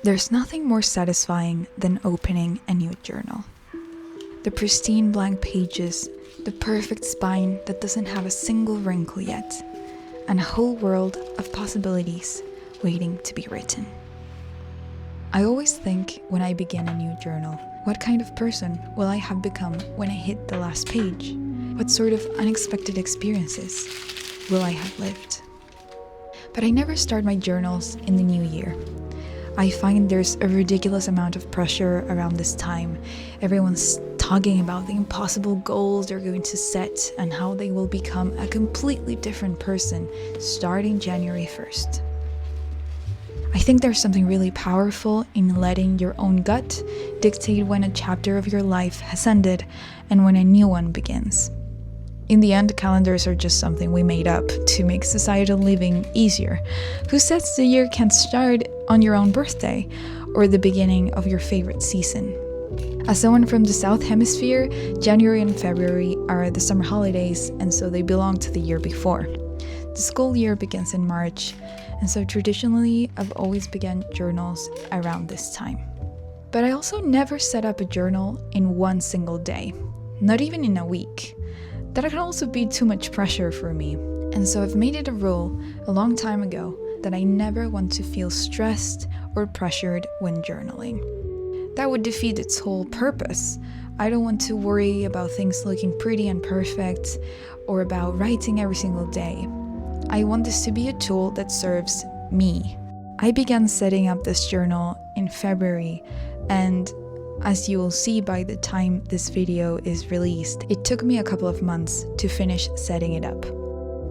There's nothing more satisfying than opening a new journal. The pristine blank pages, the perfect spine that doesn't have a single wrinkle yet, and a whole world of possibilities waiting to be written. I always think when I begin a new journal, what kind of person will I have become when I hit the last page? What sort of unexpected experiences will I have lived? But I never start my journals in the new year. I find there's a ridiculous amount of pressure around this time. Everyone's talking about the impossible goals they're going to set and how they will become a completely different person starting January 1st. I think there's something really powerful in letting your own gut dictate when a chapter of your life has ended and when a new one begins. In the end, calendars are just something we made up to make societal living easier. Who says the year can't start on your own birthday or the beginning of your favorite season? As someone from the South Hemisphere, January and February are the summer holidays, and so they belong to the year before. The school year begins in March, and so traditionally I've always begun journals around this time. But I also never set up a journal in one single day, not even in a week. That can also be too much pressure for me, and so I've made it a rule a long time ago that I never want to feel stressed or pressured when journaling. That would defeat its whole purpose. I don't want to worry about things looking pretty and perfect or about writing every single day. I want this to be a tool that serves me. I began setting up this journal in February, and as you will see by the time this video is released, it took me a couple of months to finish setting it up.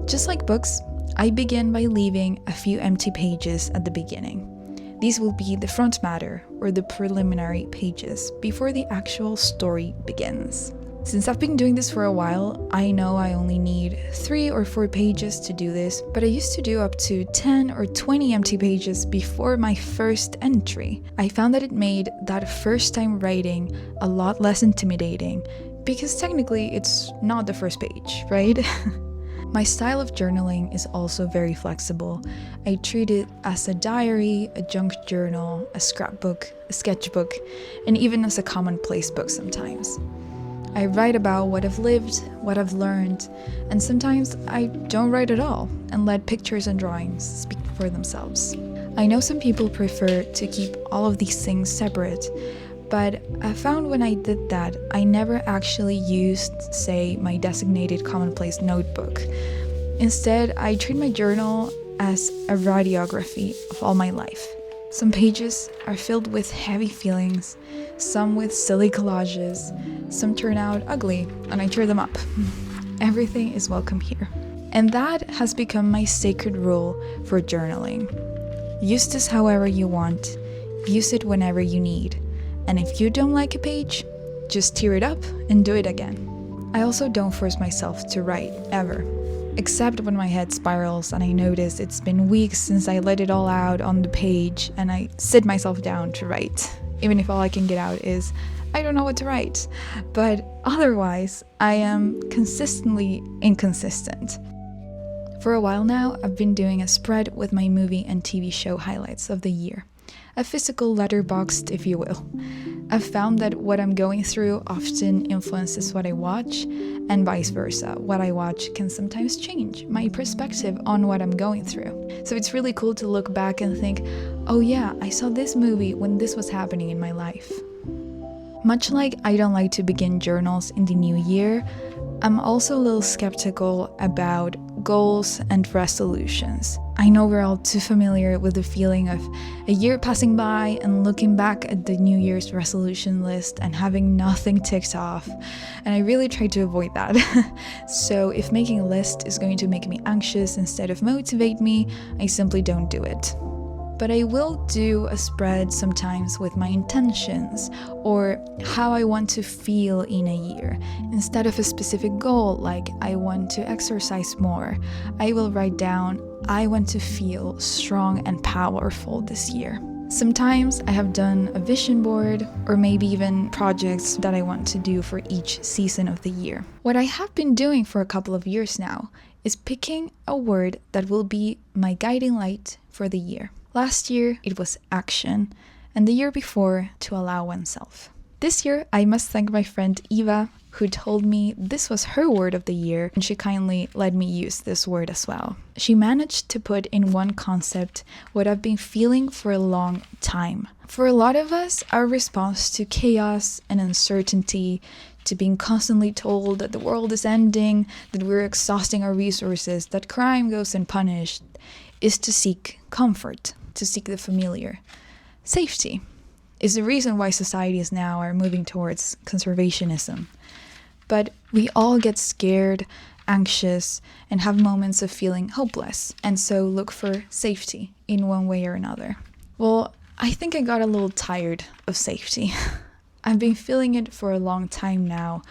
Just like books, I begin by leaving a few empty pages at the beginning. These will be the front matter or the preliminary pages before the actual story begins. Since I've been doing this for a while, I know I only need 3 or 4 pages to do this, but I used to do up to 10 or 20 empty pages before my first entry. I found that it made that first time writing a lot less intimidating, because technically it's not the first page, right? My style of journaling is also very flexible. I treat it as a diary, a junk journal, a scrapbook, a sketchbook, and even as a commonplace book sometimes. I write about what I've lived, what I've learned, and sometimes I don't write at all and let pictures and drawings speak for themselves. I know some people prefer to keep all of these things separate, but I found when I did that, I never actually used, say, my designated commonplace notebook. Instead, I treat my journal as a radiography of all my life. Some pages are filled with heavy feelings, some with silly collages, some turn out ugly, and I tear them up. Everything is welcome here. And that has become my sacred rule for journaling. Use this however you want, use it whenever you need. And if you don't like a page, just tear it up and do it again. I also don't force myself to write, ever. Except when my head spirals and I notice it's been weeks since I let it all out on the page and I sit myself down to write. Even if all I can get out is, I don't know what to write. But otherwise, I am consistently inconsistent. For a while now, I've been doing a spread with my movie and TV show highlights of the year. A physical letterboxd, if you will. I've found that what I'm going through often influences what I watch, and vice versa. What I watch can sometimes change my perspective on what I'm going through. So it's really cool to look back and think, oh yeah, I saw this movie when this was happening in my life. Much like I don't like to begin journals in the new year, I'm also a little skeptical about goals and resolutions. I know we're all too familiar with the feeling of a year passing by and looking back at the New Year's resolution list and having nothing ticked off, and I really try to avoid that. So if making a list is going to make me anxious instead of motivate me, I simply don't do it. But I will do a spread sometimes with my intentions or how I want to feel in a year. Instead of a specific goal like I want to exercise more, I will write down I want to feel strong and powerful this year. Sometimes I have done a vision board or maybe even projects that I want to do for each season of the year. What I have been doing for a couple of years now is picking a word that will be my guiding light for the year. Last year, it was action, and the year before to allow oneself. This year, I must thank my friend Eva, who told me this was her word of the year, and she kindly let me use this word as well. She managed to put in one concept what I've been feeling for a long time. For a lot of us, our response to chaos and uncertainty, to being constantly told that the world is ending, that we're exhausting our resources, that crime goes unpunished, is to seek comfort, to seek the familiar. Safety is the reason why societies now are moving towards conservationism. But we all get scared, anxious, and have moments of feeling hopeless, and so look for safety in one way or another. Well, I think I got a little tired of safety. I've been feeling it for a long time now,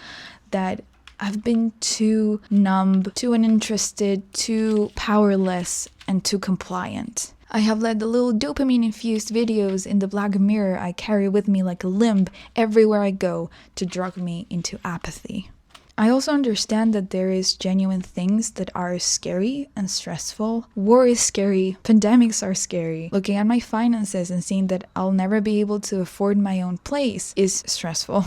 that I've been too numb, too uninterested, too powerless, and too compliant. I have let the little dopamine-infused videos in the black mirror I carry with me like a limb everywhere I go to drug me into apathy. I also understand that there is genuine things that are scary and stressful. War is scary, pandemics are scary. Looking at my finances and seeing that I'll never be able to afford my own place is stressful.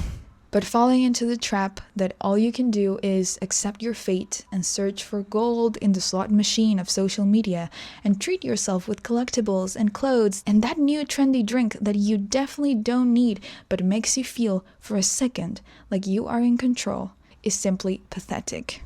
But falling into the trap that all you can do is accept your fate and search for gold in the slot machine of social media and treat yourself with collectibles and clothes and that new trendy drink that you definitely don't need but makes you feel for a second like you are in control is simply pathetic.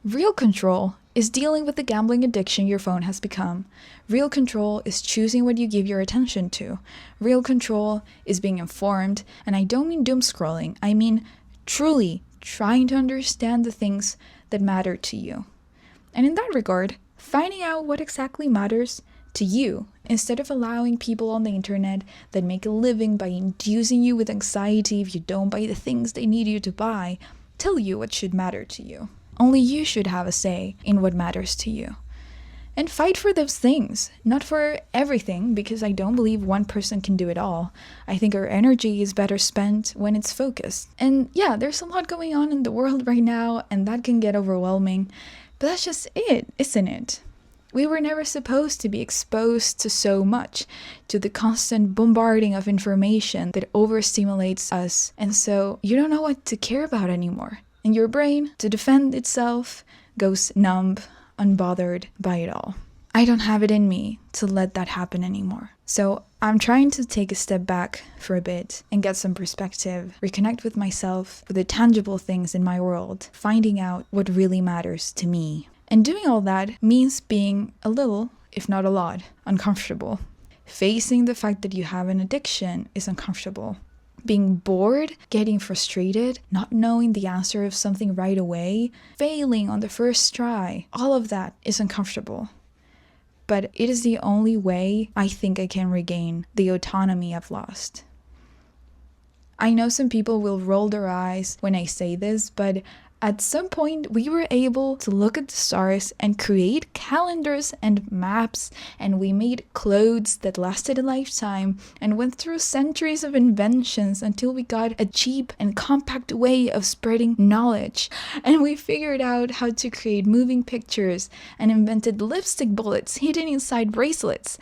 Real control is dealing with the gambling addiction your phone has become. Real control is choosing what you give your attention to. Real control is being informed, and I don't mean doom scrolling, I mean truly trying to understand the things that matter to you. And in that regard, finding out what exactly matters to you instead of allowing people on the internet that make a living by inducing you with anxiety if you don't buy the things they need you to buy, tell you what should matter to you. Only you should have a say in what matters to you. And fight for those things, not for everything, because I don't believe one person can do it all. I think our energy is better spent when it's focused. And yeah, there's a lot going on in the world right now, and that can get overwhelming. But that's just it, isn't it? We were never supposed to be exposed to so much, to the constant bombarding of information that overstimulates us, and so you don't know what to care about anymore. And your brain, to defend itself, goes numb, unbothered by it all. I don't have it in me to let that happen anymore. So I'm trying to take a step back for a bit and get some perspective, reconnect with myself, with the tangible things in my world, finding out what really matters to me. And doing all that means being a little, if not a lot, uncomfortable. Facing the fact that you have an addiction is uncomfortable. Being bored, getting frustrated, not knowing the answer of something right away, failing on the first try, all of that is uncomfortable. But it is the only way I think I can regain the autonomy I've lost. I know some people will roll their eyes when I say this, but at some point, we were able to look at the stars and create calendars and maps, and we made clothes that lasted a lifetime and went through centuries of inventions until we got a cheap and compact way of spreading knowledge. And we figured out how to create moving pictures and invented lipstick bullets hidden inside bracelets.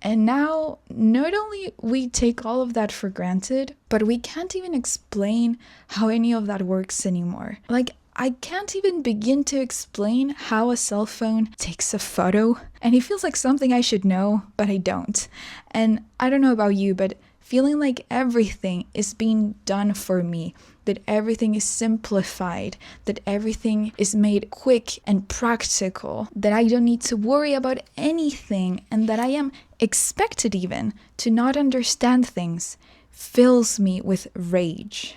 And now, not only we take all of that for granted, but we can't even explain how any of that works anymore. Like, I can't even begin to explain how a cell phone takes a photo. And it feels like something I should know, but I don't. And I don't know about you, but feeling like everything is being done for me, that everything is simplified, that everything is made quick and practical, that I don't need to worry about anything, and that I am expected even to not understand things, fills me with rage.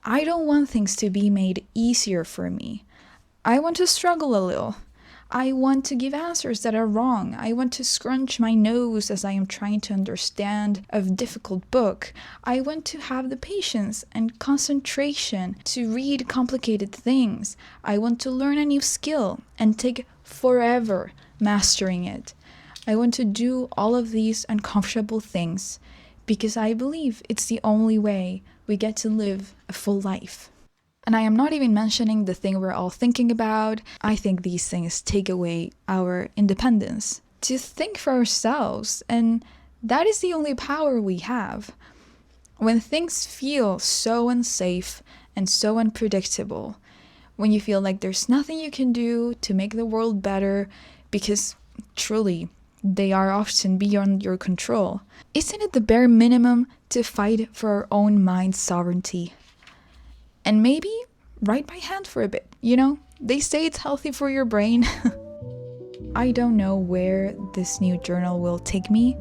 I don't want things to be made easier for me. I want to struggle a little. I want to give answers that are wrong. I want to scrunch my nose as I am trying to understand a difficult book. I want to have the patience and concentration to read complicated things. I want to learn a new skill and take forever mastering it. I want to do all of these uncomfortable things because I believe it's the only way we get to live a full life. And I am not even mentioning the thing we're all thinking about. I think these things take away our independence to think for ourselves and That is the only power we have. When things feel so unsafe and so unpredictable, when you feel like there's nothing you can do to make the world better because truly they are often beyond your control, isn't it the bare minimum to fight for our own mind's sovereignty? And maybe write by hand for a bit, you know? They say it's healthy for your brain. I don't know where this new journal will take me,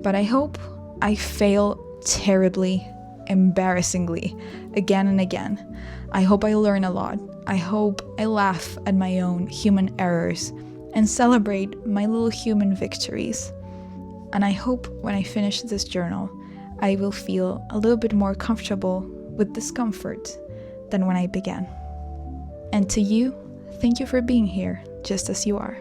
but I hope I fail terribly, embarrassingly, again and again. I hope I learn a lot. I hope I laugh at my own human errors and celebrate my little human victories. And I hope when I finish this journal, I will feel a little bit more comfortable with discomfort than when I began. And to you, thank you for being here, just as you are.